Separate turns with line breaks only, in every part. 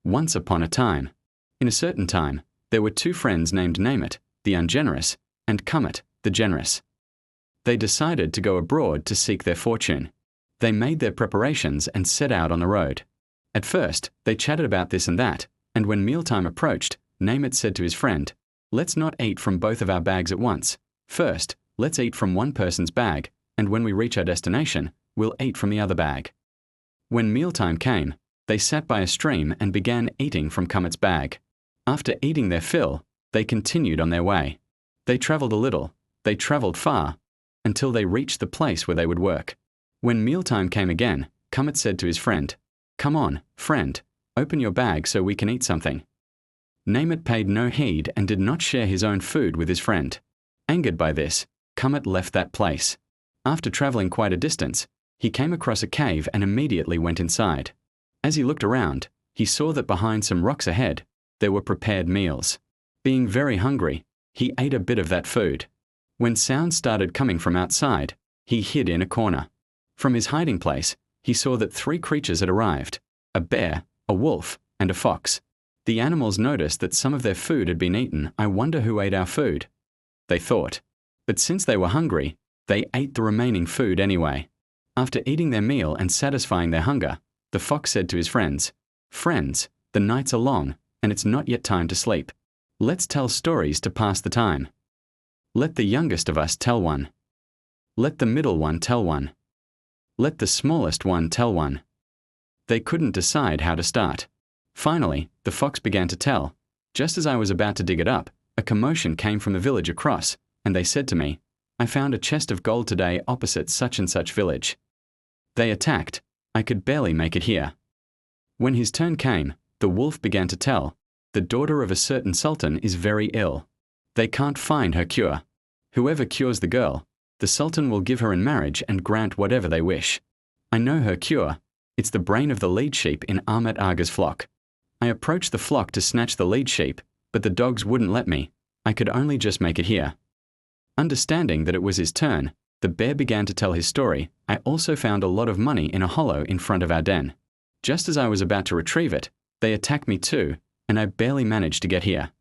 Once upon a time, in a certain time, there were two friends named Namert, the ungenerous, and Cömert, the generous. They decided to go abroad to seek their fortune. They made their preparations and set out on the road. At first, they chatted about this and that, and when mealtime approached, Namert said to his friend, "Let's not eat from both of our bags at once. First, let's eat from one person's bag, and when we reach our destination, we'll eat from the other bag." When mealtime came, they sat by a stream and began eating from Cömert's bag. After eating their fill, they continued on their way. They travelled a little, they travelled far, until they reached the place where they would work. When mealtime came again, Cömert said to his friend, "Come on, friend, open your bag so we can eat something." Namert paid no heed and did not share his own food with his friend. Angered by this, Cömert left that place. After travelling quite a distance, he came across a cave and immediately went inside. As he looked around, he saw that behind some rocks ahead, there were prepared meals. Being very hungry, he ate a bit of that food. When sounds started coming from outside, he hid in a corner. From his hiding place, he saw that 3 creatures had arrived: a bear, a wolf, and a fox. The animals noticed that some of their food had been eaten. "I wonder who ate our food," they thought. But since they were hungry, they ate the remaining food anyway. After eating their meal and satisfying their hunger, the fox said to his friends, "Friends, the nights are long, and it's not yet time to sleep. Let's tell stories to pass the time. Let the youngest of us tell one. Let the middle one tell one. Let the smallest one tell one." They couldn't decide how to start. Finally, the fox began to tell. "Just as I was about to dig it up, a commotion came from the village across, and they said to me, 'I found a chest of gold today opposite such and such village.' They attacked. I could barely make it here." When his turn came, the wolf began to tell, "The daughter of a certain sultan is very ill. They can't find her cure. Whoever cures the girl, the sultan will give her in marriage and grant whatever they wish. I know her cure. It's the brain of the lead sheep in Ahmet Aga's flock. I approached the flock to snatch the lead sheep, but the dogs wouldn't let me. I could only just make it here." Understanding that it was his turn, the bear began to tell his story. "I also found a lot of money in a hollow in front of our den. Just as I was about to retrieve it, they attacked me too, and I barely managed to get here.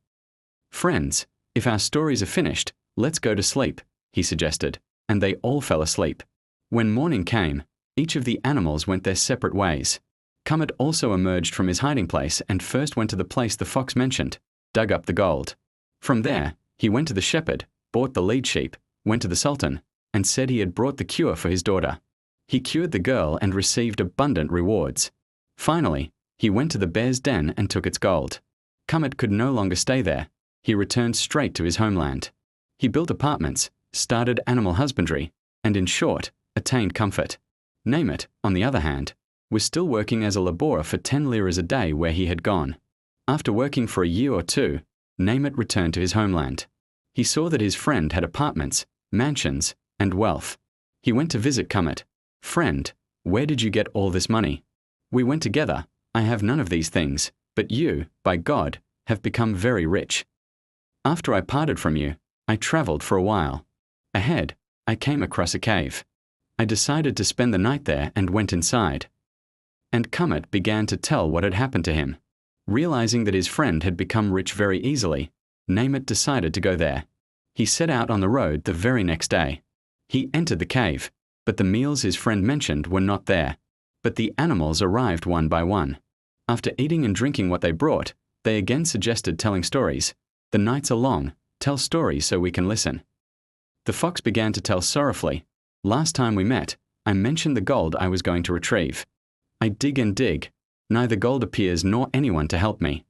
Friends, if our stories are finished, let's go to sleep," he suggested, and they all fell asleep. When morning came, each of the animals went their separate ways. Cömert also emerged from his hiding place and first went to the place the fox mentioned, dug up the gold. From there, he went to the shepherd, bought the lead sheep, went to the sultan, and said he had brought the cure for his daughter. He cured the girl and received abundant rewards. Finally, he went to the bear's den and took its gold. Cömert could no longer stay there. He returned straight to his homeland. He built apartments, started animal husbandry, and in short, attained comfort. Namert, on the other hand, was still working as a laborer for 10 liras a day where he had gone. After working for a year or two, Namert returned to his homeland. He saw that his friend had apartments, mansions, and wealth. He went to visit Cömert. "Friend, where did you get all this money? We went together. I have none of these things, but you, by God, have become very rich. After I parted from you, I travelled for a while. Ahead, I came across a cave. I decided to spend the night there and went inside." And Cömert began to tell what had happened to him. Realizing that his friend had become rich very easily, Namert decided to go there. He set out on the road the very next day. He entered the cave, but the meals his friend mentioned were not there. But the animals arrived one by one. After eating and drinking what they brought, they again suggested telling stories. "The nights are long, tell stories so we can listen." The fox began to tell sorrowfully, "Last time we met, I mentioned the gold I was going to retrieve. I dig and dig. Neither gold appears nor anyone to help me."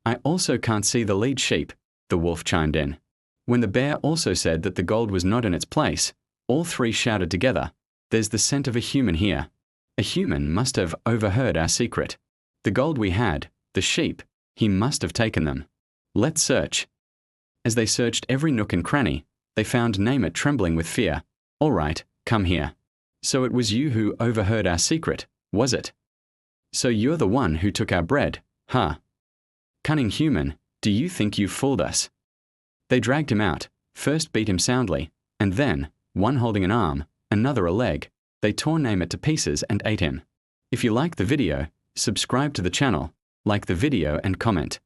"I also can't see the lead sheep," the wolf chimed in. When the bear also said that the gold was not in its place, all 3 shouted together, "There's the scent of a human here. A human must have overheard our secret. The gold we had, the sheep, he must have taken them. Let's search." As they searched every nook and cranny, they found Namert trembling with fear. "All right, come here. So it was you who overheard our secret, was it? So you're the one who took our bread, huh? Cunning human, do you think you fooled us?" They dragged him out, first beat him soundly, and then, one holding an arm, another a leg, they tore Namert to pieces and ate him. If you liked the video, subscribe to the channel, Like the video and comment.